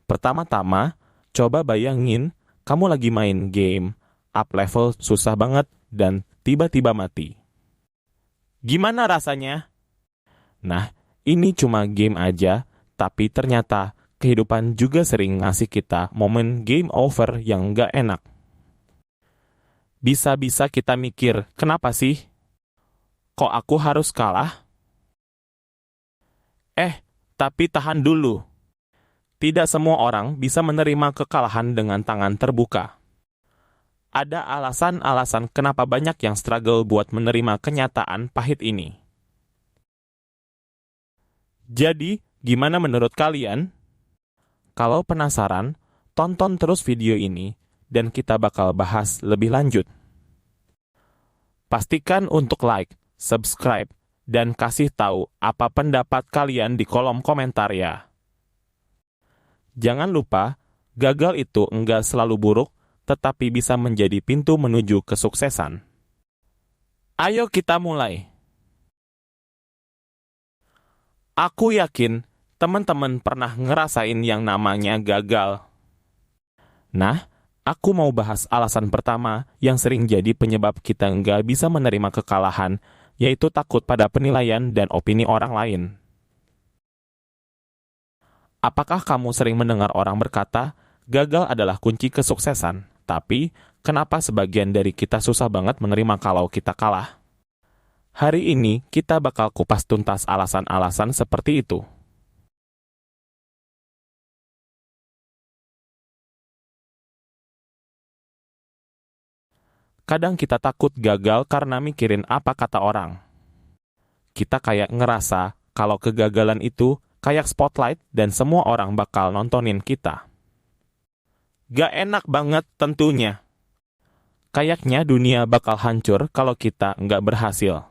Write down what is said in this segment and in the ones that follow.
Pertama-tama, coba bayangin kamu lagi main game, up level susah banget, dan tiba-tiba mati. Gimana rasanya? Nah, ini cuma game aja, tapi ternyata kehidupan juga sering ngasih kita momen game over yang nggak enak. Bisa-bisa kita mikir, kenapa sih? Kok aku harus kalah? Tapi tahan dulu. Tidak semua orang bisa menerima kekalahan dengan tangan terbuka. Ada alasan-alasan kenapa banyak yang struggle buat menerima kenyataan pahit ini. Jadi, gimana menurut kalian? Kalau penasaran, tonton terus video ini, dan kita bakal bahas lebih lanjut. Pastikan untuk like, subscribe, dan kasih tahu apa pendapat kalian di kolom komentar ya. Jangan lupa, gagal itu enggak selalu buruk, tetapi bisa menjadi pintu menuju kesuksesan. Ayo kita mulai. Aku yakin teman-teman pernah ngerasain yang namanya gagal. Nah, aku mau bahas alasan pertama yang sering jadi penyebab kita nggak bisa menerima kekalahan, yaitu takut pada penilaian dan opini orang lain. Apakah kamu sering mendengar orang berkata, gagal adalah kunci kesuksesan, tapi kenapa sebagian dari kita susah banget menerima kalau kita kalah? Hari ini kita bakal kupas tuntas alasan-alasan seperti itu. Kadang kita takut gagal karena mikirin apa kata orang. Kita kayak ngerasa kalau kegagalan itu kayak spotlight dan semua orang bakal nontonin kita. Gak enak banget tentunya. Kayaknya dunia bakal hancur kalau kita nggak berhasil.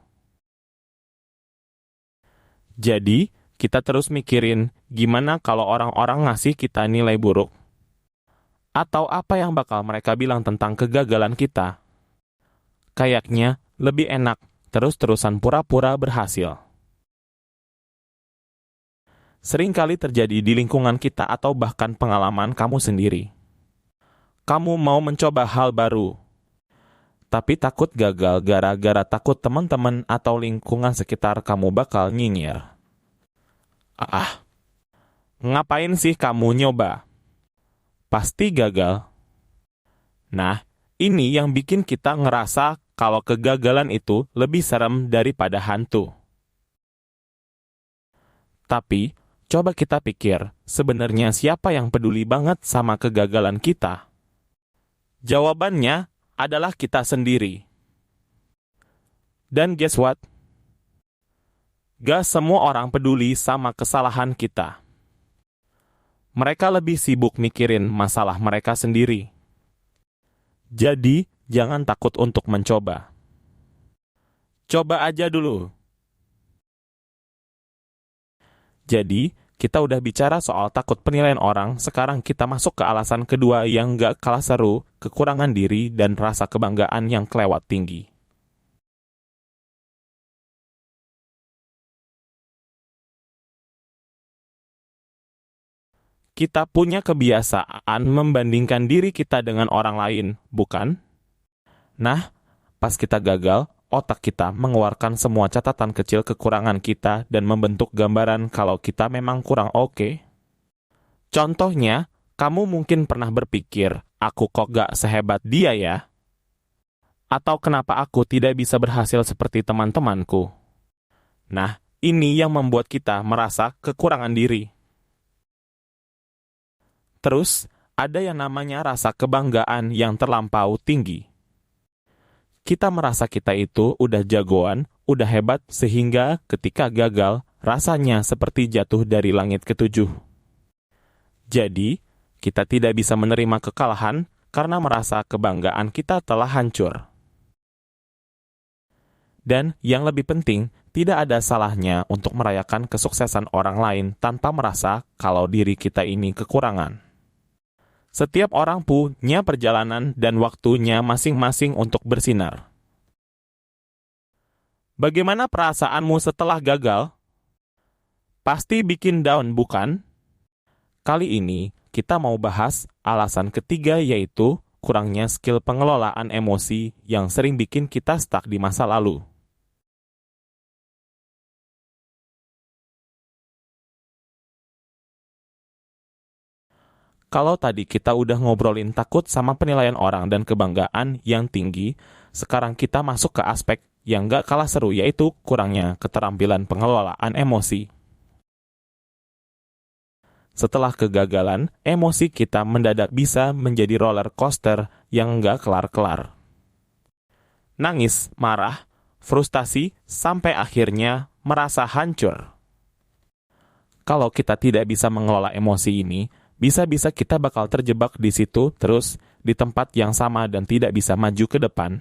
Jadi, kita terus mikirin gimana kalau orang-orang ngasih kita nilai buruk. Atau apa yang bakal mereka bilang tentang kegagalan kita. Kayaknya lebih enak terus-terusan pura-pura berhasil. Seringkali terjadi di lingkungan kita atau bahkan pengalaman kamu sendiri. Kamu mau mencoba hal baru, tapi takut gagal gara-gara takut teman-teman atau lingkungan sekitar kamu bakal nyinyir. Ngapain sih kamu nyoba? Pasti gagal. Nah, ini yang bikin kita ngerasa kalau kegagalan itu lebih serem daripada hantu. Tapi, coba kita pikir, sebenarnya siapa yang peduli banget sama kegagalan kita? Jawabannya adalah kita sendiri. Dan guess what? Gak semua orang peduli sama kesalahan kita. Mereka lebih sibuk mikirin masalah mereka sendiri. Jadi, jangan takut untuk mencoba. Coba aja dulu. Jadi, kita udah bicara soal takut penilaian orang, sekarang kita masuk ke alasan kedua yang gak kalah seru, kekurangan diri dan rasa kebanggaan yang kelewat tinggi. Kita punya kebiasaan membandingkan diri kita dengan orang lain, bukan? Nah, pas kita gagal, otak kita mengeluarkan semua catatan kecil kekurangan kita dan membentuk gambaran kalau kita memang kurang oke. Contohnya, kamu mungkin pernah berpikir, aku kok gak sehebat dia ya? Atau kenapa aku tidak bisa berhasil seperti teman-temanku? Nah, ini yang membuat kita merasa kekurangan diri. Terus, ada yang namanya rasa kebanggaan yang terlampau tinggi. Kita merasa kita itu udah jagoan, udah hebat, sehingga ketika gagal, rasanya seperti jatuh dari langit ketujuh. Jadi, kita tidak bisa menerima kekalahan karena merasa kebanggaan kita telah hancur. Dan yang lebih penting, tidak ada salahnya untuk merayakan kesuksesan orang lain tanpa merasa kalau diri kita ini kekurangan. Setiap orang punya perjalanan dan waktunya masing-masing untuk bersinar. Bagaimana perasaanmu setelah gagal? Pasti bikin down, bukan? Kali ini, kita mau bahas alasan ketiga, yaitu kurangnya skill pengelolaan emosi yang sering bikin kita stuck di masa lalu. Kalau tadi kita udah ngobrolin takut sama penilaian orang dan kebanggaan yang tinggi, sekarang kita masuk ke aspek yang gak kalah seru, yaitu kurangnya keterampilan pengelolaan emosi. Setelah kegagalan, emosi kita mendadak bisa menjadi roller coaster yang gak kelar-kelar. Nangis, marah, frustasi, sampai akhirnya merasa hancur. Kalau kita tidak bisa mengelola emosi ini, bisa-bisa kita bakal terjebak di situ terus, di tempat yang sama dan tidak bisa maju ke depan.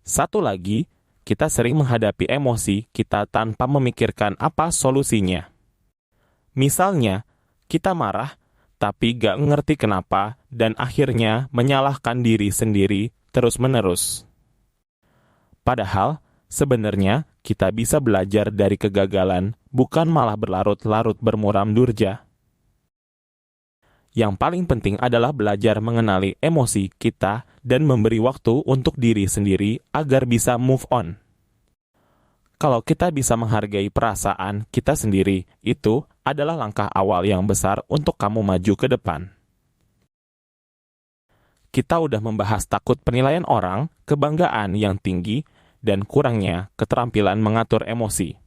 Satu lagi, kita sering menghadapi emosi kita tanpa memikirkan apa solusinya. Misalnya, kita marah, tapi gak ngerti kenapa, dan akhirnya menyalahkan diri sendiri terus-menerus. Padahal, sebenarnya kita bisa belajar dari kegagalan, bukan malah berlarut-larut bermuram durja. Yang paling penting adalah belajar mengenali emosi kita dan memberi waktu untuk diri sendiri agar bisa move on. Kalau kita bisa menghargai perasaan kita sendiri, itu adalah langkah awal yang besar untuk kamu maju ke depan. Kita udah membahas takut penilaian orang, kebanggaan yang tinggi, dan kurangnya keterampilan mengatur emosi.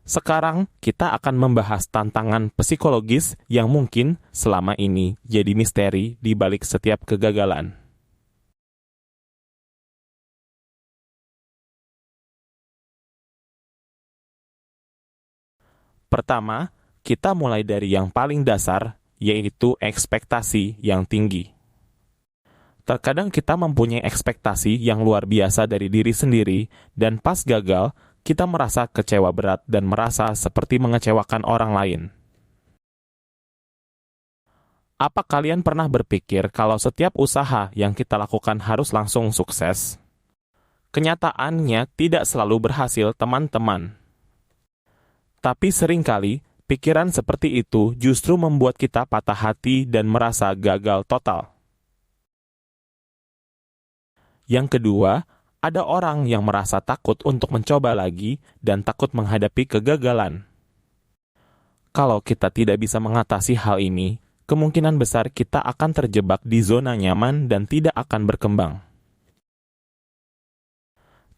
Sekarang kita akan membahas tantangan psikologis yang mungkin selama ini jadi misteri di balik setiap kegagalan. Pertama, kita mulai dari yang paling dasar, yaitu ekspektasi yang tinggi. Terkadang kita mempunyai ekspektasi yang luar biasa dari diri sendiri, dan pas gagal, kita merasa kecewa berat dan merasa seperti mengecewakan orang lain. Apa kalian pernah berpikir kalau setiap usaha yang kita lakukan harus langsung sukses? Kenyataannya tidak selalu berhasil, teman-teman. Tapi seringkali, pikiran seperti itu justru membuat kita patah hati dan merasa gagal total. Yang kedua, ada orang yang merasa takut untuk mencoba lagi dan takut menghadapi kegagalan. Kalau kita tidak bisa mengatasi hal ini, kemungkinan besar kita akan terjebak di zona nyaman dan tidak akan berkembang.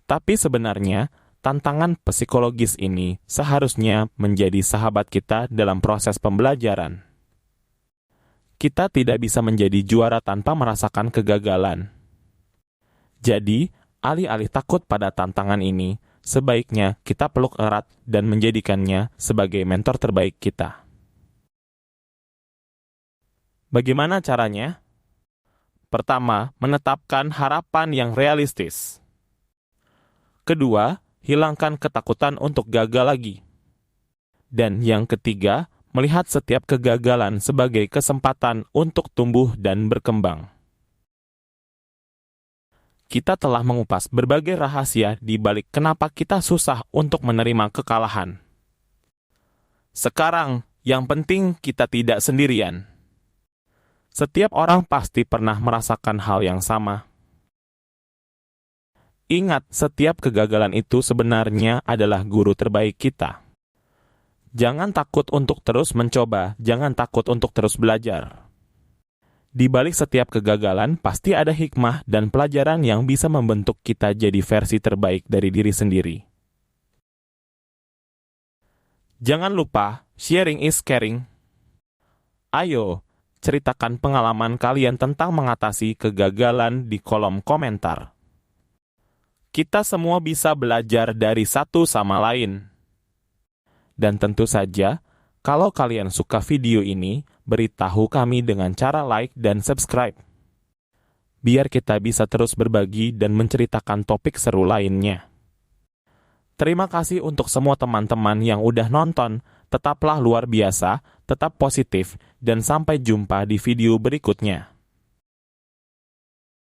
Tapi sebenarnya, tantangan psikologis ini seharusnya menjadi sahabat kita dalam proses pembelajaran. Kita tidak bisa menjadi juara tanpa merasakan kegagalan. Jadi, alih-alih takut pada tantangan ini, sebaiknya kita peluk erat dan menjadikannya sebagai mentor terbaik kita. Bagaimana caranya? Pertama, menetapkan harapan yang realistis. Kedua, hilangkan ketakutan untuk gagal lagi. Dan yang ketiga, melihat setiap kegagalan sebagai kesempatan untuk tumbuh dan berkembang. Kita telah mengupas berbagai rahasia di balik kenapa kita susah untuk menerima kekalahan. Sekarang, yang penting kita tidak sendirian. Setiap orang pasti pernah merasakan hal yang sama. Ingat, setiap kegagalan itu sebenarnya adalah guru terbaik kita. Jangan takut untuk terus mencoba, jangan takut untuk terus belajar. Di balik setiap kegagalan, pasti ada hikmah dan pelajaran yang bisa membentuk kita jadi versi terbaik dari diri sendiri. Jangan lupa, sharing is caring. Ayo, ceritakan pengalaman kalian tentang mengatasi kegagalan di kolom komentar. Kita semua bisa belajar dari satu sama lain. Dan tentu saja, kalau kalian suka video ini, beritahu kami dengan cara like dan subscribe. Biar kita bisa terus berbagi dan menceritakan topik seru lainnya. Terima kasih untuk semua teman-teman yang udah nonton. Tetaplah luar biasa, tetap positif, dan sampai jumpa di video berikutnya.